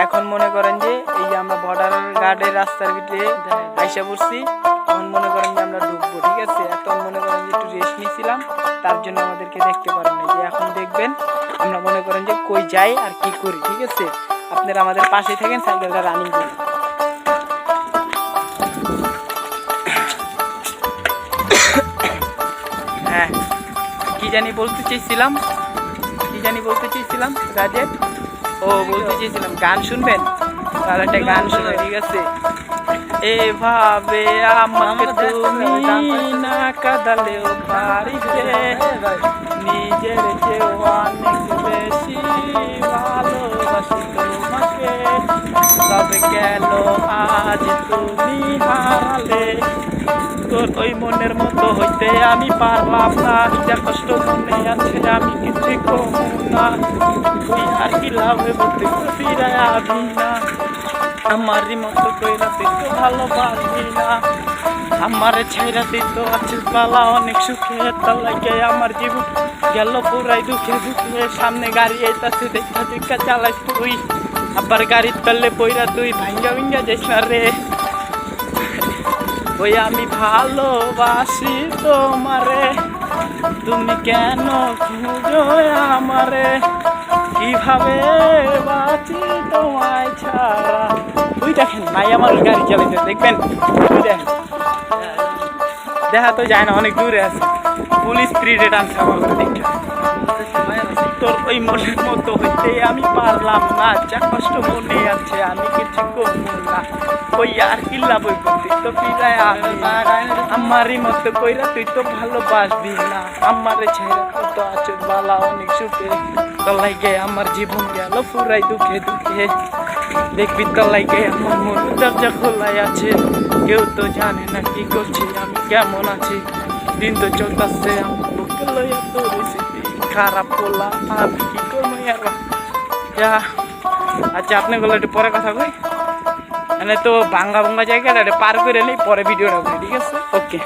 এখন মনে করেন যে এই যে আমরা বর্ডার গার্ডের রাস্তার ভিতরে আইসা পড়ছি। এখন মনে করেন যে আমরা ঢুকবো, ঠিক আছে। এখন মনে করেন যে একটু রেস্ট নিয়েছিলাম, তার জন্য আমাদেরকে দেখতে পারেন না। যে এখন দেখবেন আমরা মনে করেন যে কই যাই আর কি করি, ঠিক আছে। আপনারা আমাদের পাশে থাকেন, সাইকেলটা রানিং করি। হ্যাঁ, কি জানি বলতে চেয়েছিলাম রাজের? ও বলতে চেয়েছিলাম গান শুনবেন, তাহলে একটা গান শুনে, ঠিক আছে। এভাবে আমাকে তুমি না কাঁদালেও পারিতে, নিজের চেয়েও অনেক বেশি ভালোবাসি তোমাকে, তবে কেন আজ তুমি হারালে, তোর ওই মনের মতো হইতে আমি পারলাম না, যা কষ্ট মনে আছে আমি কিছু কমু না, তুই আর কি লাভে বলতে ফিরায় আবি না, আমারই মতো কইরা তুই তো ভালোবাসবি না, আমার ছেড়া তুই তো আছিস পালা অনেক সুখে, তার লাগে আমার জীবন গেল পুরাই দুঃখে দুঃখে, সামনে গাড়ি আইতাছে দেখা দেখা চালাইস তুই, আবার গাড়ির তলে পইরা তুই ভাঙ্গা ভাঙ্গা যাইস না রে, ওই আমি ভালোবাসি তোমারে, তুমি কেন খুঁজো আমারে, কিভাবে বাঁচি তোমায় ছাড়া। ওই দেখেন ভাই আমার গাড়ি চালাইতে, দেখবেন দেখা তো যায় না, অনেক দূরে আছে, পুলিশ স্পিডে টানছে আমার দেখে। তোর ওই মনের মতো হইতে আমি পারলাম না, যা কষ্ট মনে আছে আমি কিছু করবো না, ওই আর কিল্লা বই করতে তো ফিরায় আমি না, আমারই মতো কইরা তুই তো ভালোবাসবি না, আমার ছেড়া তুই তো আছো বালা অনেক সুখে, তলাই গে আমার জীবন গেল পুরাই দুঃখে দুঃখে, দেখবি তলাই গে আমার মন দরজা খোলাই আছে, কেউ তো জানে না কি করছি আমি কেমন আছি, দিন তো চলতেছে আমার বুকে লইয়া তো রেসিপি খারাপ বলা আর কি করবো যা। আচ্ছা আপনাগুলো একটু পরে কথা কই, মানে তো ভাঙ্গা ভাঙ্গা জায়গাটা পার করে নেই, পরে ভিডিওটা করি, ঠিক আছে। ওকে।